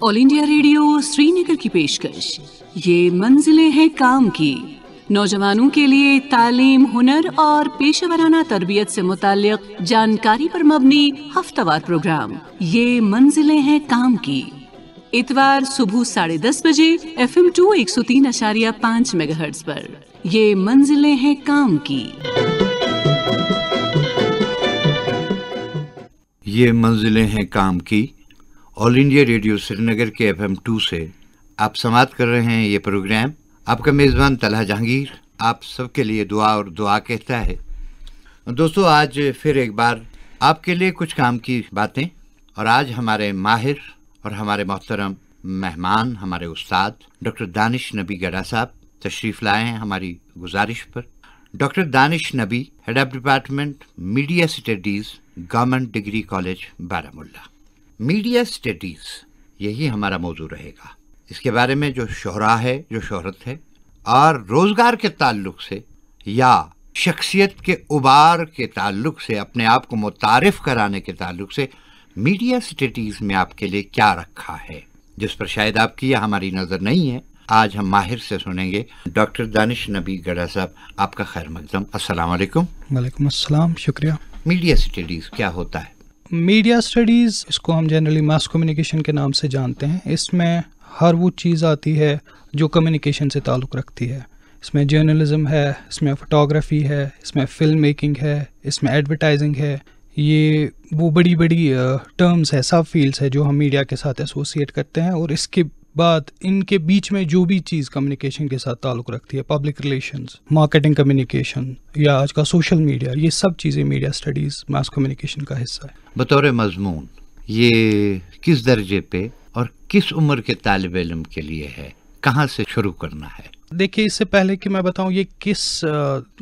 All India radio Srinagar की पेशकश ये मंजिलें हैं काम की। नौजवानों के लिए तालीम, हुनर और पेशेवराना तरबियत से मुताल्लिक जानकारी पर मबनी हफ्तावार प्रोग्राम ये मंजिलें हैं काम की। इतवार सुबह 10:30 बजे FM 2 103.5 मेगाहर्ट्ज पर ये मंजिलें हैं काम की। ये मंजिलें हैं काम की ऑल इंडिया रेडियो श्रीनगर के FM 2 से आप समाअत कर रहे हैं। ये प्रोग्राम आपका मेज़बान तलहा जहांगीर आप सबके लिए दुआ और दुआ कहता है। दोस्तों, आज फिर एक बार आपके लिए कुछ काम की बातें, और आज हमारे माहिर और हमारे मोहतरम मेहमान, हमारे उस्ताद डॉक्टर दानिश नबी गड़ा साहब तशरीफ़ लाए हैं हमारी गुजारिश पर। Doctor Danish Nabi, head of department media studies, government degree college Baramulla. Media studies यही हमारा मौजू रहेगा। इसके बारे में जो शोहरा है, जो शोहरत है, और रोज़गार के ताल्लुक से या शख्सियत के उबार के ताल्लुक से, अपने आप को मुतारिफ कराने के ताल्लुक से मीडिया स्टडीज़ में आपके लिए क्या रखा है, जिस पर शायद आपकी या हमारी नज़र नहीं है। आज हम माहिर से सुनेंगे। डॉक्टर दानिश नबी गड़ा साहब, आपका खैर मकदम। अस्सलाम वालेकुम। वालेकुम अस्सलाम, शुक्रिया। मीडिया स्टडीज़ क्या होता है? मीडिया स्टडीज़, इसको हम जनरली मास कम्युनिकेशन के नाम से जानते हैं। इसमें हर वो चीज़ आती है जो कम्युनिकेशन से ताल्लुक़ रखती है। इसमें जर्नलिज़म है, इसमें फ़ोटोग्राफ़ी है, इसमें फ़िल्म मेकिंग है, इसमें एडवर्टाइजिंग है। ये वो बड़ी बड़ी टर्म्स है, सब फील्ड्स है जो हम मीडिया के साथ एसोसिएट करते हैं। और इसके बाद इनके बीच में जो भी चीज़ कम्युनिकेशन के साथ ताल्लुक़ रखती है, पब्लिक रिलेशंस, मार्केटिंग कम्युनिकेशन या आज का सोशल मीडिया, ये सब चीज़ें मीडिया स्टडीज़ मास कम्युनिकेशन का हिस्सा है। बतौर मज़मून ये किस दर्जे पे और किस उम्र के तालिब इल्म के लिए है? कहाँ से शुरू करना है? देखिए, इससे पहले कि मैं बताऊं ये किस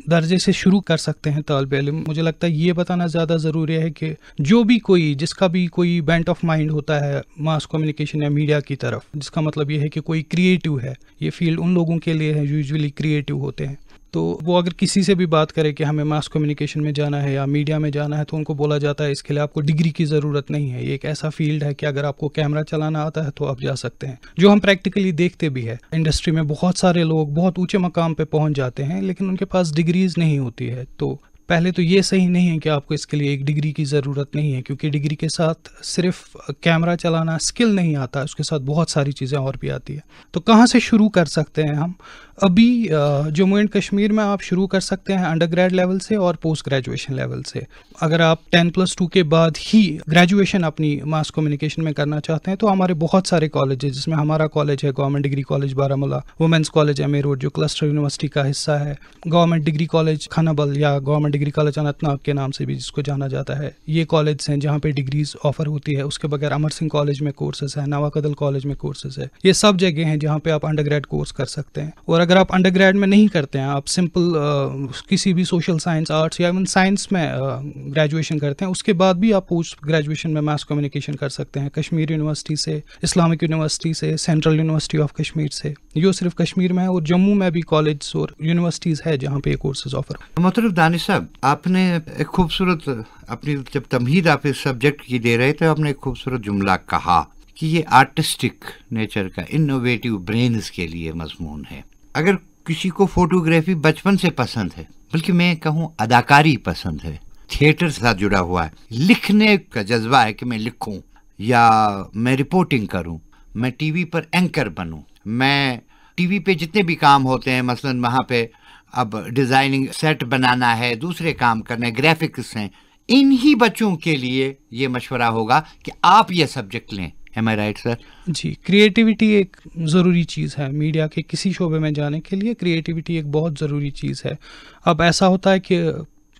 दर्जे से शुरू कर सकते हैं तालिब इल्म, मुझे लगता है ये बताना ज़्यादा ज़रूरी है कि जो भी जिसका भी कोई बेंट ऑफ माइंड होता है मास कम्युनिकेशन या मीडिया की तरफ, जिसका मतलब ये है कि कोई क्रिएटिव है, ये फील्ड उन लोगों के लिए है जो यूजुअली क्रिएटिव होते हैं। तो वो अगर किसी से भी बात करे कि हमें मास कम्युनिकेशन में जाना है या मीडिया में जाना है, तो उनको बोला जाता है इसके लिए आपको डिग्री की ज़रूरत नहीं है। ये एक ऐसा फील्ड है कि अगर आपको कैमरा चलाना आता है तो आप जा सकते हैं, जो हम प्रैक्टिकली देखते भी है। इंडस्ट्री में बहुत सारे लोग बहुत ऊंचे मकाम पे पहुंच जाते हैं, लेकिन उनके पास डिग्रीज नहीं होती है। तो पहले तो ये सही नहीं है कि आपको इसके लिए एक डिग्री की ज़रूरत नहीं है, क्योंकि डिग्री के साथ सिर्फ कैमरा चलाना स्किल नहीं आता, उसके साथ बहुत सारी चीज़ें और भी आती है। तो कहाँ से शुरू कर सकते हैं हम? अभी जम्मू एंड कश्मीर में आप शुरू कर सकते हैं अंडर ग्रेड लेवल से और पोस्ट ग्रेजुएशन लेवल से। अगर आप 10+2 के बाद ही ग्रेजुएशन अपनी मास कम्युनिकेशन में करना चाहते हैं तो हमारे बहुत सारे कॉलेज हैं, जिसमें हमारा कॉलेज है government degree college Baramulla, women's college MA road जो क्लस्टर यूनिवर्सिटी का हिस्सा है, गवर्नमेंट डिग्री कॉलेज खानाबल या गवर्नमेंट डिग्री कॉलेज अनंतनाग के नाम से भी जिसको जाना जाता है। ये कॉलेज हैं जहाँ पे डिग्रीज ऑफर होती है। उसके बगैर अमर सिंह कॉलेज में कोर्सेज है, नवाकदल कॉलेज में कोर्सेज है। ये सब जगह हैं जहाँ पे आप अंडर ग्रेड कोर्स कर सकते हैं। और अगर आप अंडर ग्रेड में नहीं करते हैं, आप सिंपल किसी भी सोशल साइंस, आर्ट्स या इवन साइंस में ग्रेजुएशन करते हैं, उसके बाद भी आप पोस्ट ग्रेजुएशन में मास कम्युनिकेशन कर सकते हैं। कश्मीर यूनिवर्सिटी से, इस्लामिक यूनिवर्सिटी से, सेंट्रल यूनिवर्सिटी ऑफ कश्मीर से, जो सिर्फ कश्मीर में है, और जम्मू में भी कॉलेज और यूनिवर्सिटीज़ है जहाँ पे कोर्सेज ऑफर। मतलब दानिश साहब, आपने एक खूबसूरत अपनी जब तमहीद आप इस सब्जेक्ट की दे रहे थे, आपने एक खूबसूरत जुमला कहा कि ये आर्टिस्टिक नेचर का, इनोवेटिव ब्रेन्स के लिए मजमून है। अगर किसी को फोटोग्राफी बचपन से पसंद है, बल्कि मैं कहूँ अदाकारी पसंद है, थिएटर से साथ जुड़ा हुआ है, लिखने का जज्बा है कि मैं लिखूं या मैं रिपोर्टिंग करूं, मैं टीवी पर एंकर बनूं, मैं टीवी पे जितने भी काम होते हैं, मसलन वहाँ पे अब डिज़ाइनिंग सेट बनाना है, दूसरे काम करने, ग्राफिक्स हैं, इन्हीं बच्चों के लिए ये मशवरा होगा कि आप ये सब्जेक्ट लें। Am I right, sir? जी, क्रिएटिविटी एक ज़रूरी चीज़ है मीडिया के किसी शोबे में जाने के लिए। क्रिएटिविटी एक बहुत ज़रूरी चीज़ है। अब ऐसा होता है कि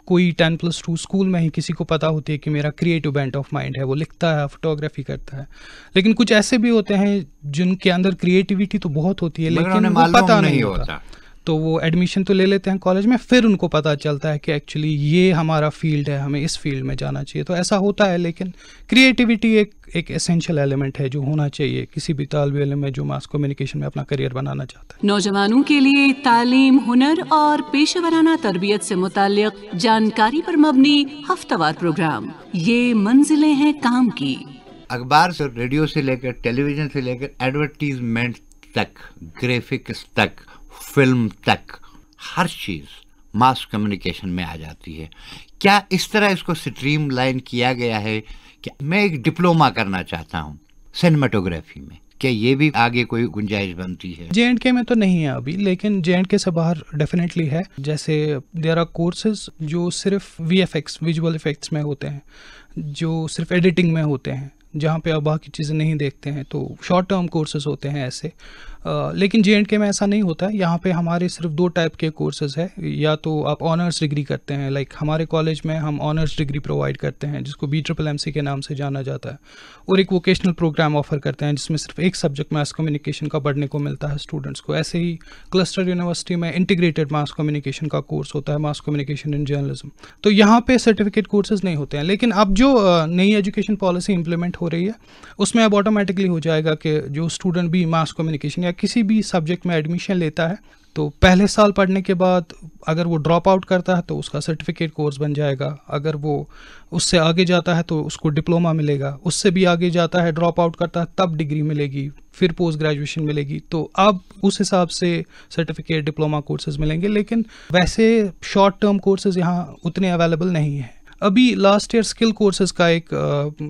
कोई 10+2 स्कूल में ही किसी को पता होती है कि मेरा क्रिएटिव बेंट ऑफ माइंड है, वो लिखता है, फोटोग्राफी करता है, लेकिन कुछ ऐसे भी होते हैं जिनके अंदर क्रिएटिविटी तो बहुत होती है लेकिन वो पता नहीं होता। तो वो एडमिशन तो ले लेते हैं कॉलेज में, फिर उनको पता चलता है कि एक्चुअली ये हमारा फील्ड है, हमें इस फील्ड में जाना चाहिए। तो ऐसा होता है, लेकिन क्रिएटिविटी एक एसेंशियल एलिमेंट है जो होना चाहिए किसी भी तालिब इल्म में जो मास कम्युनिकेशन में अपना करियर बनाना चाहता है। नौजवानों के लिए तालीम, हुनर और पेशेवराना तरबियत से मुताल्लिक जानकारी पर मबनी हफ्तावार प्रोग्राम ये मंजिलें हैं काम की। अखबार से, रेडियो से लेकर, टेलीविजन से लेकर, एडवर्टीजमेंट तक, ग्राफिक्स तक, फिल्म तक, हर चीज़ मास कम्युनिकेशन में आ जाती है। क्या इस तरह इसको स्ट्रीमलाइन किया गया है कि मैं एक डिप्लोमा करना चाहता हूँ सिनेमेटोग्राफी में, क्या ये भी आगे कोई गुंजाइश बनती है? J&K में तो नहीं है अभी, लेकिन J&K से बाहर डेफिनेटली है। जैसे देयर आर कोर्सेज जो सिर्फ VFX, विजुअल इफेक्ट्स में होते हैं, जो सिर्फ एडिटिंग में होते हैं, जहाँ पे आप बाकी चीज़ें नहीं देखते हैं, तो शॉर्ट टर्म कोर्सेज होते हैं ऐसे। लेकिन J&K में ऐसा नहीं होता है। यहाँ पे हमारे सिर्फ 2 टाइप के कोर्सेज है। या तो आप ऑनर्स डिग्री करते हैं, लाइक हमारे कॉलेज में हम ऑनर्स डिग्री प्रोवाइड करते हैं जिसको BMMC के नाम से जाना जाता है, और एक वोकेशनल प्रोग्राम ऑफर करते हैं जिसमें सिर्फ एक सब्जेक्ट मास कम्युनिकेशन का पढ़ने को मिलता है स्टूडेंट्स को। ऐसे ही क्लस्टर यूनिवर्सिटी में इंटीग्रेटेड मास कम्युनिकेशन का कोर्स होता है, मास कम्युनिकेशन इन जर्नलिज्म। तो यहाँ पे सर्टिफिकेट कोर्सेज नहीं होते हैं। लेकिन अब जो नई एजुकेशन पॉलिसी इंप्लीमेंट हो रही है उसमें अब ऑटोमेटिकली हो जाएगा कि जो स्टूडेंट भी मास कम्युनिकेशन या किसी भी सब्जेक्ट में एडमिशन लेता है तो पहले साल पढ़ने के बाद अगर वो ड्रॉप आउट करता है तो उसका सर्टिफिकेट कोर्स बन जाएगा। अगर वो उससे आगे जाता है तो उसको डिप्लोमा मिलेगा। उससे भी आगे जाता है, ड्रॉप आउट करता है, तब डिग्री मिलेगी, फिर पोस्ट ग्रेजुएशन मिलेगी। तो अब उस हिसाब से सर्टिफिकेट, डिप्लोमा कोर्सेज मिलेंगे। लेकिन वैसे शॉर्ट टर्म कोर्सेज यहाँ उतने अवेलेबल नहीं हैं। अभी लास्ट ईयर स्किल कोर्सेज का एक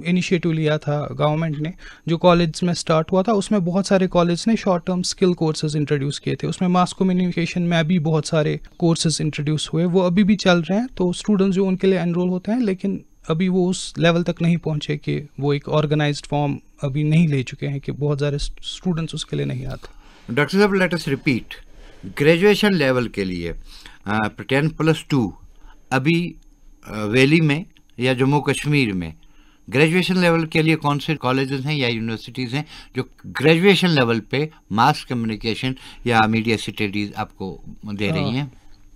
इनिशिएटिव लिया था गवर्नमेंट ने, जो कॉलेज में स्टार्ट हुआ था। उसमें बहुत सारे कॉलेज ने short term skill courses introduce किए थे। उसमें मास कम्युनिकेशन में भी बहुत सारे कोर्सेज इंट्रोड्यूस हुए, वो अभी भी चल रहे हैं। तो स्टूडेंट्स जो उनके लिए एनरोल होते हैं, लेकिन अभी वो उस लेवल तक नहीं पहुंचे कि वो एक ऑर्गेनाइज्ड फॉर्म अभी नहीं ले चुके हैं कि बहुत सारे स्टूडेंट्स उसके लिए नहीं आते। डॉक्टर साहब, let us repeat, graduation level के लिए 10+2 अभी वैली में या जम्मू कश्मीर में ग्रेजुएशन लेवल के लिए कौन से कॉलेजेस हैं या यूनिवर्सिटीज़ हैं जो ग्रेजुएशन लेवल पे मास कम्युनिकेशन या मीडिया स्टडीज़ आपको दे रही हैं?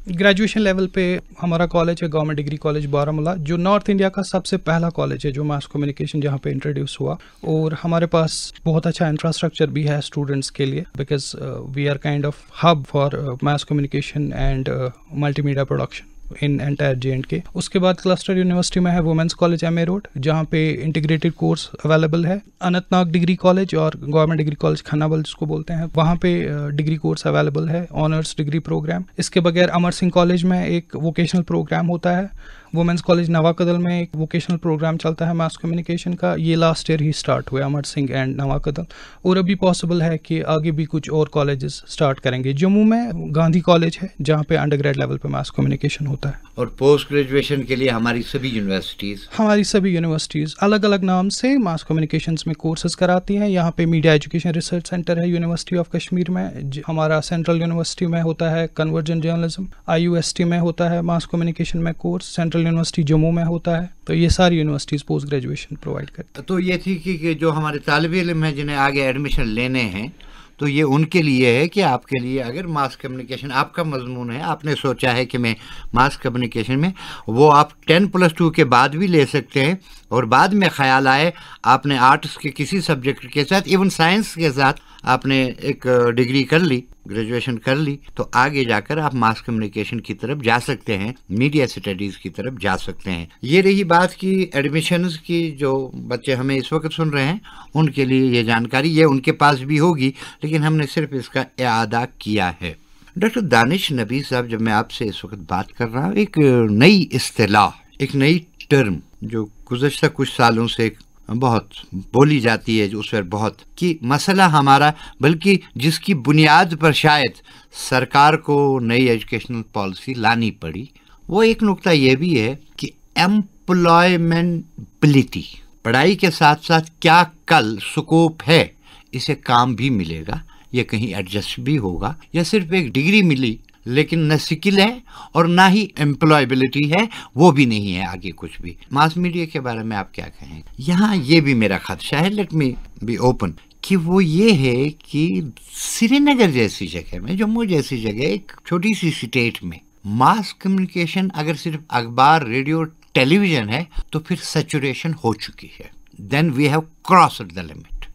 ग्रेजुएशन लेवल पे हमारा कॉलेज है गवर्नमेंट डिग्री कॉलेज बारामूला, जो नॉर्थ इंडिया का सबसे पहला कॉलेज है जो मास कम्युनिकेशन जहाँ पे इंट्रोड्यूस हुआ। और हमारे पास बहुत अच्छा इंफ्रास्ट्रक्चर भी है स्टूडेंट्स के लिए, because we are kind of hub for mass communication and multimedia production in entire J&K। उसके बाद क्लस्टर यूनिवर्सिटी में है वुमेंस कॉलेज MA रोड, जहाँ पे इंटीग्रेटेड कोर्स अवेलेबल है। अनंतनाग डिग्री कॉलेज और गवर्नमेंट डिग्री कॉलेज खन्नाबल जिसको बोलते हैं, वहाँ पे डिग्री कोर्स अवेलेबल है, ऑनर्स डिग्री प्रोग्राम। इसके बगैर अमर सिंह कॉलेज में एक वोकेशनल प्रोग्राम होता है। वुमेंस कॉलेज नवाकदल में एक वोकेशनल प्रोग्राम चलता है मास कम्युनिकेशन का। ये लास्ट ईयर ही स्टार्ट हुआ, अमर सिंह एंड नवाकदल। और अभी पॉसिबल है कि आगे भी कुछ और कॉलेजेस स्टार्ट करेंगे। जम्मू में गांधी कॉलेज है जहाँ पे अंडर ग्रेड लेवल पे मास कम्युनिकेशन होता है। और पोस्ट ग्रेजुएशन के लिए हमारी सभी यूनिवर्सिटीज़ अलग अलग नाम से मास कम्युनिकेशंस में कोर्सेज कराती हैं। यहाँ पे मीडिया एजुकेशन रिसर्च सेंटर है यूनिवर्सिटी ऑफ कश्मीर में। हमारा सेंट्रल यूनिवर्सिटी में होता है कन्वर्जेंट जर्नलिज्म, IUST में होता है मास कम्युनिकेशन में कोर्स, सेंट्रल यूनिवर्सिटी जम्मू में होता है। तो ये सारी यूनिवर्सिटीज़ पोस्ट ग्रेजुएशन प्रोवाइड करती हैं। तो ये थी कि जो हमारे तालिब इल्म हैं जिन्हें आगे एडमिशन लेने हैं, तो ये उनके लिए है कि आपके लिए अगर मास कम्युनिकेशन आपका मजमून है, आपने सोचा है कि मैं मास कम्युनिकेशन में, वो आप 10+2 के बाद भी ले सकते हैं। और बाद में ख्याल आए आपने आर्ट्स के किसी सब्जेक्ट के साथ, इवन साइंस के साथ आपने एक डिग्री कर ली, ग्रेजुएशन कर ली, तो आगे जाकर आप मास कम्युनिकेशन की तरफ जा सकते हैं, मीडिया स्टडीज़ की तरफ जा सकते हैं। ये रही बात की एडमिशन्स की। जो बच्चे हमें इस वक्त सुन रहे हैं उनके लिए ये जानकारी ये उनके पास भी होगी, लेकिन हमने सिर्फ इसका इआदा किया है। डॉक्टर दानिश नबी साहब, जब मैं आपसे इस वक्त बात कर रहा हूँ, एक नई इस्तिलाह, एक नई टर्म जो गुज़श्ता कुछ सालों से बहुत बोली जाती है, जो उस पर बहुत कि मसला हमारा, बल्कि जिसकी बुनियाद पर शायद सरकार को नई एजुकेशनल पॉलिसी लानी पड़ी, वो एक नुक्ता ये भी है कि एम्प्लॉयमेंटबिलिटी, पढ़ाई के साथ साथ क्या कल स्कोप है, इसे काम भी मिलेगा, ये कहीं एडजस्ट भी होगा, या सिर्फ एक डिग्री मिली लेकिन न स्किल है और ना ही एम्प्लॉयबिलिटी है, वो भी नहीं है आगे कुछ भी। मास मीडिया के बारे में आप क्या कहेंगे? यहाँ ये भी मेरा खदशा है, लेट मी बी ओपन, कि वो ये है कि श्रीनगर जैसी जगह में, जम्मू जैसी जगह, एक छोटी सी स्टेट में मास कम्युनिकेशन अगर सिर्फ अखबार, रेडियो, टेलीविजन है तो फिर सैचुरेशन हो चुकी है। Then we have crossed the limit,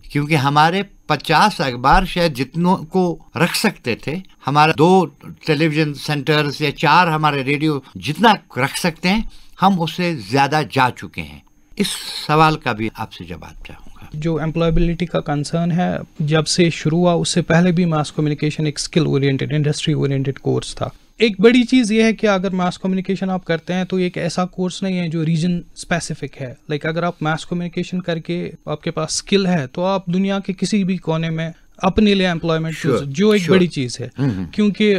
क्योंकि हमारे 50 अखबार शायद जितनों को रख सकते थे, हमारा 2 टेलीविजन सेंटर्स या 4 हमारे रेडियो जितना रख सकते हैं, हम उससे ज़्यादा जा चुके हैं। इस सवाल का भी आपसे जवाब चाहूँगा। जो एम्प्लॉयबिलिटी का कंसर्न है, जब से शुरू हुआ उससे पहले भी मास कम्युनिकेशन एक skill oriented, industry oriented course था। एक बड़ी चीज़ ये है कि अगर मास कम्युनिकेशन आप करते हैं तो एक ऐसा कोर्स नहीं है जो रीजन स्पेसिफिक है। लाइक अगर आप मास कम्युनिकेशन करके आपके पास स्किल है तो आप दुनिया के किसी भी कोने में अपने लिए एम्प्लॉयमेंट जो एक बड़ी चीज़ है, क्योंकि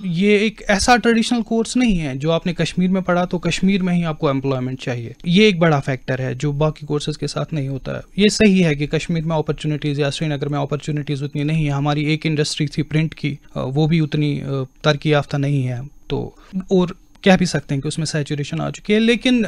ये एक ऐसा ट्रेडिशनल कोर्स नहीं है जो आपने कश्मीर में पढ़ा तो कश्मीर में ही आपको एम्प्लॉयमेंट चाहिए। ये एक बड़ा फैक्टर है जो बाकी कोर्सेज के साथ नहीं होता है। ये सही है कि कश्मीर में अपॉर्चुनिटीज़ या श्रीनगर में अपॉर्चुनिटीज़ उतनी नहीं है। हमारी एक इंडस्ट्री थी प्रिंट की, वो भी उतनी तरक्की याफ्ता नहीं है, तो और कह भी सकते हैं कि उसमें सैचुरेशन आ चुकी है। लेकिन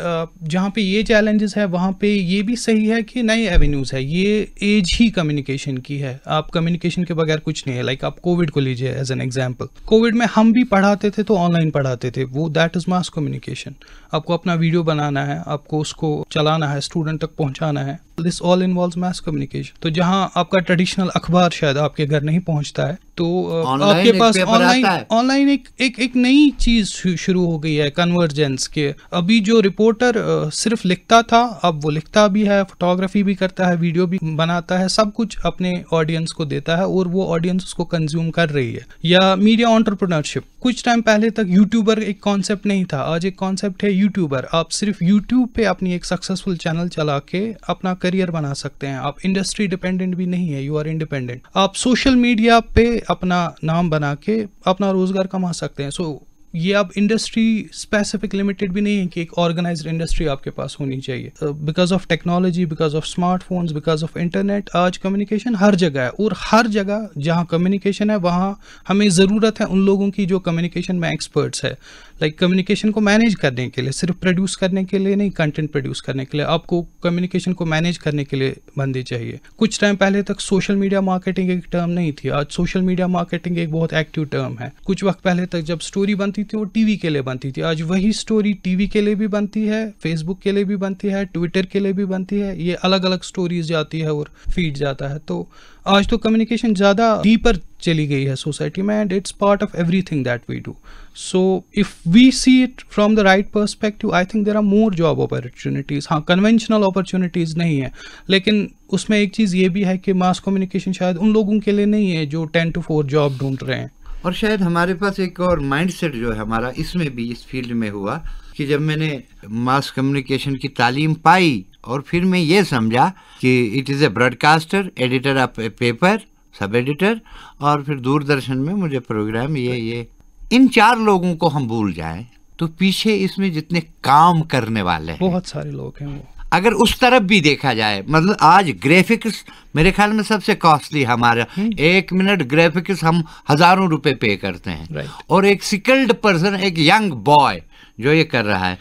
जहाँ पे ये चैलेंजेस है वहाँ पे ये भी सही है कि नए एवेन्यूज़ है। ये एज ही कम्युनिकेशन की है, आप कम्युनिकेशन के बगैर कुछ नहीं है। लाइक आप कोविड को लीजिए एज एन एग्जांपल। कोविड में हम भी पढ़ाते थे तो ऑनलाइन पढ़ाते थे, वो दैट इज़ मास कम्युनिकेशन। आपको अपना वीडियो बनाना है, आपको उसको चलाना है, स्टूडेंट तक पहुँचाना है। This all involves mass communication. तो जहाँ आपका ट्रेडिशनल अखबार शायद आपके घर नहीं पहुँचता है तो आपके पास ऑनलाइन एक नई चीज शुरू हो गई है, कन्वर्जेंस के। अभी जो रिपोर्टर सिर्फ लिखता था, अब वो लिखता भी है, फोटोग्राफी भी करता है, वीडियो भी बनाता है, सब कुछ अपने ऑडियंस को देता है और वो ऑडियंस उसको कंज्यूम कर रही है। या मीडिया एंटरप्रेन्योरशिप, कुछ टाइम पहले तक यूट्यूबर एक कॉन्सेप्ट नहीं था, आज एक कॉन्सेप्ट है यूट्यूबर। आप सिर्फ यूट्यूब पे अपनी एक सक्सेसफुल चैनल चला के अपना करियर बना सकते हैं। आप इंडस्ट्री डिपेंडेंट भी नहीं है, यू आर इंडिपेंडेंट। आप सोशल मीडिया पे अपना नाम बना के अपना रोजगार कमा सकते हैं। सो ये अब इंडस्ट्री स्पेसिफिक लिमिटेड भी नहीं है कि एक ऑर्गेनाइज्ड इंडस्ट्री आपके पास होनी चाहिए। Because of technology, because of smartphones, because of internet, आज कम्युनिकेशन हर जगह है और हर जगह जहाँ कम्युनिकेशन है वहाँ हमें ज़रूरत है उन लोगों की जो कम्युनिकेशन में एक्सपर्ट्स है। लाइक कम्युनिकेशन को मैनेज करने के लिए, सिर्फ प्रोड्यूस करने के लिए नहीं, कंटेंट प्रोड्यूस करने के लिए आपको कम्युनिकेशन को मैनेज करने के लिए बंदे चाहिए। कुछ टाइम पहले तक सोशल मीडिया मार्केटिंग एक टर्म नहीं थी, आज सोशल मीडिया मार्केटिंग एक बहुत एक्टिव टर्म है। कुछ वक्त पहले तक जब स्टोरी बनती थी वो टीवी के लिए बनती थी, आज वही स्टोरी टीवी के लिए भी बनती है, फेसबुक के लिए भी बनती है, ट्विटर के लिए भी बनती है। ये अलग अलग स्टोरीज जाती है और फीड जाता है। तो आज तो कम्युनिकेशन ज़्यादा डीपर चली गई है सोसाइटी में and it's part of everything that we do. So if we see it from the right perspective, I think there are more job opportunities. हाँ, कन्वेंशनल अपॉर्चुनिटीज़ नहीं है, लेकिन उसमें एक चीज़ ये भी है कि मास कम्युनिकेशन शायद उन लोगों के लिए नहीं है जो 10 to 4 जॉब ढूंढ रहे हैं। और शायद हमारे पास एक और माइंडसेट जो है हमारा इसमें भी, इस फील्ड में हुआ कि जब मैंने मास कम्युनिकेशन की तालीम पाई और फिर मैं ये समझा कि it is a broadcaster, editor of A paper, sub editor, और फिर दूरदर्शन में मुझे प्रोग्राम ये इन 4 लोगों को हम भूल जाएं तो पीछे इसमें जितने काम करने वाले हैं बहुत सारे लोग हैं। वो अगर उस तरफ भी देखा जाए, मतलब आज ग्राफिक्स मेरे ख्याल में सबसे कॉस्टली हमारा, 1 मिनट ग्राफिक्स हम हजारों रुपए पे करते हैं। और एक स्किल्ड पर्सन, एक यंग बॉय जो ये कर रहा है,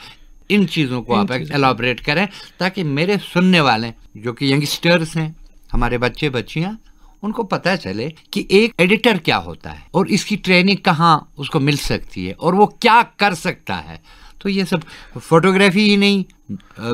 इन चीज़ों को आप एलाबरेट करें ताकि मेरे सुनने वाले जो कि यंगस्टर्स हैं, हमारे बच्चे बच्चियां, उनको पता चले कि एक एडिटर क्या होता है और इसकी ट्रेनिंग कहाँ उसको मिल सकती है और वो क्या कर सकता है। तो ये सब फोटोग्राफी ही नहीं,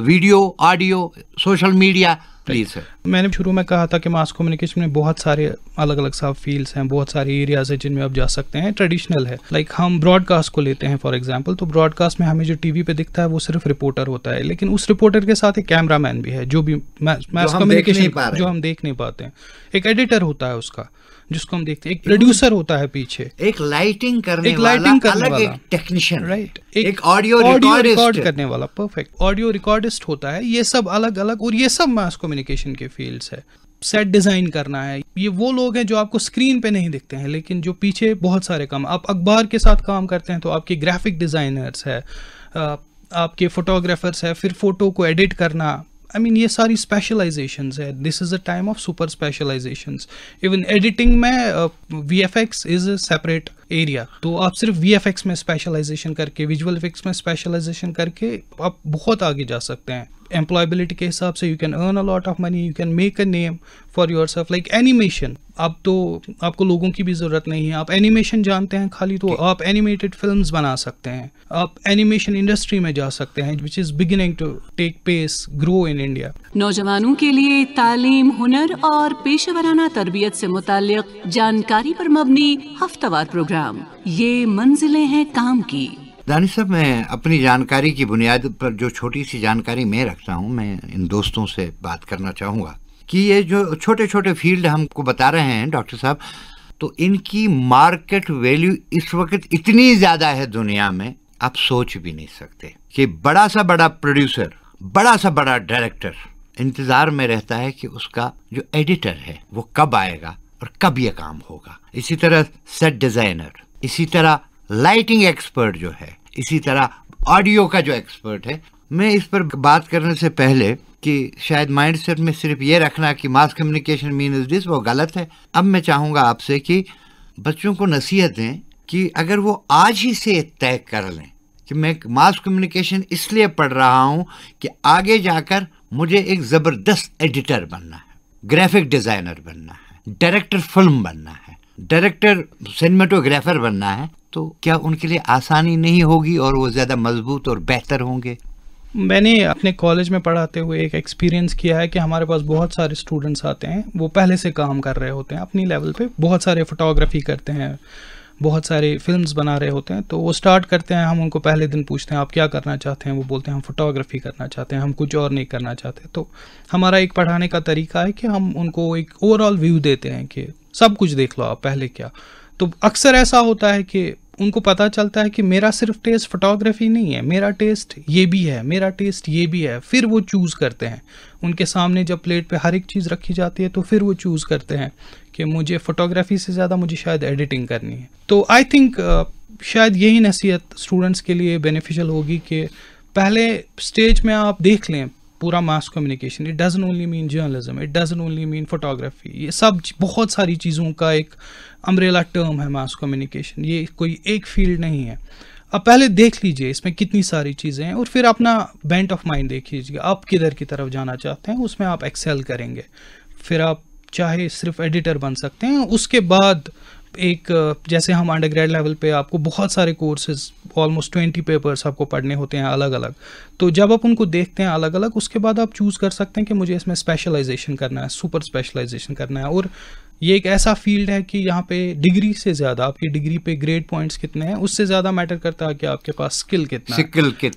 video, audio, social media. Please sir, मैंने शुरू में कहा था कि मास कम्युनिकेशन में बहुत सारे अलग अलग सब फील्ड्स हैं, बहुत सारे एरियाज हैं जिनमें आप जा सकते हैं। ट्रेडिशनल है, लाइक हम ब्रॉडकास्ट को लेते हैं फॉर एग्जांपल, तो ब्रॉडकास्ट में हमें जो टीवी पे दिखता है वो सिर्फ रिपोर्टर होता है, लेकिन उस रिपोर्टर के साथ एक कैमरामैन भी है जो भी मास कम्युनिकेशन जो हम देख नहीं पाते हैं। एक एडिटर होता है उसका जिसको हम देखते हैं, एक प्रोड्यूसर होता है पीछे, एक लाइटिंग करने वाला, एक टेक्नीशियन, राइट, एक ऑडियो रिकॉर्ड करने वाला, परफेक्ट, ऑडियो रिकॉर्डिस्ट होता है। ये सब अलग अलग, और ये सब मास कम्युनिकेशन के फील्ड्स है। सेट डिजाइन करना है, ये वो लोग हैं जो आपको स्क्रीन पे नहीं दिखते हैं लेकिन जो पीछे बहुत सारे काम। आप अखबार के साथ काम करते हैं तो आपके ग्राफिक डिजाइनर्स है, आपके फोटोग्राफर्स है, फिर फोटो को एडिट करना, ये सारी स्पेशलाइजेशंस है। This is a time of super specialisations. Even editing में VFX is a separate area, तो आप सिर्फ VFX में स्पेशलाइजेशन करके, विजुअल इफेक्ट्स में स्पेशलाइजेशन करके आप बहुत आगे जा सकते हैं। एम्प्लॉयबिलिटी के हिसाब से you can earn a lot of money, you can make a name for your self. Like animation, अब तो आपको लोगों की भी जरूरत नहीं है, आप एनिमेशन जानते हैं खाली तो आप एनिमेटेड फिल्म्स बना सकते हैं। आप एनिमेशन इंडस्ट्री में जा सकते हैं which is beginning to take pace, grow in India. नौजवानों के लिए तालीम, हुनर और पेशेवराना तरबियत से मुताल्लिक जानकारी पर मबनी हफ्तावार प्रोग्राम ये मंजिलें हैं काम की। दानिश साहब, मैं अपनी जानकारी की बुनियाद पर जो छोटी सी जानकारी मैं रखता हूँ, मैं इन दोस्तों से बात करना चाहूँगा कि ये जो छोटे छोटे फील्ड हमको बता रहे हैं डॉक्टर साहब, तो इनकी मार्केट वैल्यू इस वक्त इतनी ज़्यादा है दुनिया में, आप सोच भी नहीं सकते कि बड़ा सा बड़ा प्रोड्यूसर, बड़ा सा बड़ा डायरेक्टर इंतज़ार में रहता है कि उसका जो एडिटर है वो कब आएगा और कब ये काम होगा। इसी तरह सेट डिज़ाइनर, इसी तरह लाइटिंग एक्सपर्ट जो है, इसी तरह ऑडियो का जो एक्सपर्ट है। मैं इस पर बात करने से पहले कि शायद माइंडसेट में सिर्फ ये रखना कि मास कम्युनिकेशन मीन्स दिस, वो गलत है। अब मैं चाहूँगा आपसे कि बच्चों को नसीहत दें कि अगर वो आज ही से तय कर लें कि मैं मास कम्युनिकेशन इसलिए पढ़ रहा हूँ कि आगे जाकर मुझे एक ज़बरदस्त एडिटर बनना है, ग्राफिक डिज़ाइनर बनना है, डायरेक्टर फिल्म बनना है, डायरेक्टर सिनेमेटोग्राफर बनना है, तो क्या उनके लिए आसानी नहीं होगी और वो ज़्यादा मजबूत और बेहतर होंगे? मैंने अपने कॉलेज में पढ़ाते हुए एक एक्सपीरियंस किया है कि हमारे पास बहुत सारे स्टूडेंट्स आते हैं, वो पहले से काम कर रहे होते हैं अपनी लेवल पे, बहुत सारे फोटोग्राफी करते हैं, बहुत सारे फिल्म्स बना रहे होते हैं। तो वो स्टार्ट करते हैं, हम उनको पहले दिन पूछते हैं आप क्या करना चाहते हैं, वो बोलते हैं हम फोटोग्राफी करना चाहते हैं, हम कुछ और नहीं करना चाहते। तो हमारा एक पढ़ाने का तरीका है कि हम उनको एक ओवरऑल व्यू देते हैं कि सब कुछ देख लो आप, पहले क्या। तो अक्सर ऐसा होता है कि उनको पता चलता है कि मेरा सिर्फ टेस्ट फोटोग्राफी नहीं है, मेरा टेस्ट ये भी है, मेरा टेस्ट ये भी है। फिर वो चूज़ करते हैं, उनके सामने जब प्लेट पे हर एक चीज़ रखी जाती है तो फिर वो चूज़ करते हैं कि मुझे फोटोग्राफी से ज़्यादा मुझे शायद एडिटिंग करनी है। तो आई थिंक शायद यही नसीहत स्टूडेंट्स के लिए बेनिफिशियल होगी कि पहले स्टेज में आप देख लें पूरा mass communication. It doesn't only mean journalism, it doesn't only mean photography, ये सब बहुत सारी चीज़ों का एक अम्ब्रेला टर्म है मास कम्युनिकेशन, ये कोई एक फील्ड नहीं है। अब पहले देख लीजिए इसमें कितनी सारी चीज़ें हैं और फिर अपना बेंट ऑफ माइंड देख लीजिए, आप किधर की तरफ जाना चाहते हैं, उसमें आप एक्सेल करेंगे। फिर आप चाहे सिर्फ एडिटर बन सकते हैं। उसके बाद एक जैसे हम अंडरग्रेड लेवल पे आपको बहुत सारे कोर्सेज, ऑलमोस्ट 20 पेपर्स आपको पढ़ने होते हैं अलग अलग। तो जब आप उनको देखते हैं अलग अलग, उसके बाद आप चूज़ कर सकते हैं कि मुझे इसमें स्पेशलाइजेशन करना है, सुपर स्पेशलाइजेशन करना है। और ये एक ऐसा फील्ड है कि यहाँ पे डिग्री से ज़्यादा, आपकी डिग्री पे ग्रेड पॉइंट्स कितने हैं उससे ज़्यादा मैटर करता है कि आपके पास स्किल कितना है।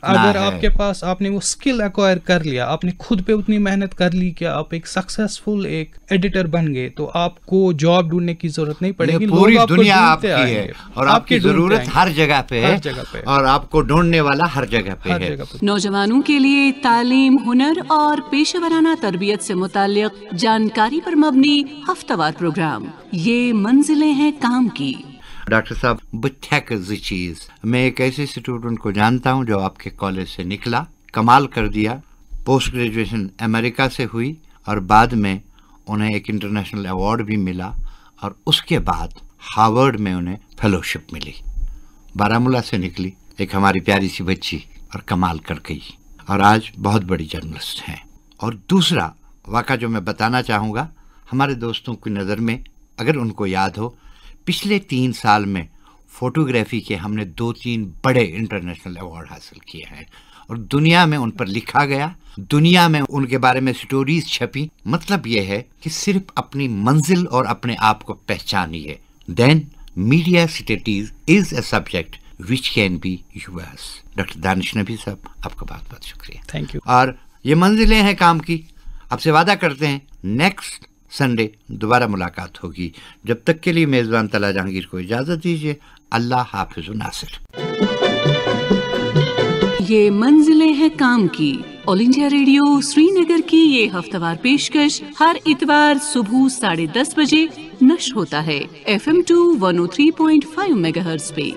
अगर आपके पास, आपने वो स्किल एक्वायर कर लिया, आपने खुद पे उतनी मेहनत कर ली कि आप एक सक्सेसफुल एक एडिटर बन गए, तो आपको जॉब ढूंढने की जरूरत नहीं पड़ेगी। पूरी दुनिया आपकी है और आपकी जरूरत हर जगह पे है, और आपको ढूंढने वाला हर जगह पे है। नौजवानों के लिए तालीम, हुनर और पेशेवराना तरबियत से मुताल्लिक जानकारी पर मबनी हफ्तावार प्रोग्राम ये मंजिलें हैं काम की। डॉक्टर साहब, चीज मैं एक ऐसे स्टूडेंट को जानता हूं जो आपके कॉलेज से निकला, कमाल कर दिया, पोस्ट ग्रेजुएशन अमेरिका से हुई और बाद में उन्हें एक इंटरनेशनल अवार्ड भी मिला और उसके बाद हार्वर्ड में उन्हें फेलोशिप मिली। बारामूला से निकली एक हमारी प्यारी सी बच्ची और कमाल कर गई और आज बहुत बड़ी जर्नलिस्ट हैं। और दूसरा वाक़ा जो मैं बताना चाहूँगा, हमारे दोस्तों की नज़र में अगर उनको याद हो, पिछले 3 साल में फोटोग्राफी के हमने 2-3 बड़े इंटरनेशनल अवार्ड हासिल किए हैं और दुनिया में उन पर लिखा गया, दुनिया में उनके बारे में स्टोरीज छपी। मतलब यह है कि सिर्फ अपनी मंजिल और अपने आप को पहचानिए, then media studies is a subject which can be use. Doctor Danish Nabi sahab, आपका बहुत बहुत शुक्रिया, थैंक यू। और ये मंजिलें हैं काम की। आपसे वादा करते हैं नेक्स्ट संडे दोबारा मुलाकात होगी। जब तक के लिए मेज़बान तलहा जहांगीर को इजाज़त दीजिए। अल्लाह हाफिज़ नासिर। ये मंजिलें हैं काम की, ऑल इंडिया रेडियो श्रीनगर की ये हफ्तावार पेशकश हर इतवार सुबह 10:30 बजे नश्र होता है FM 2 103.5 मेगाहर्ट्ज़ पे।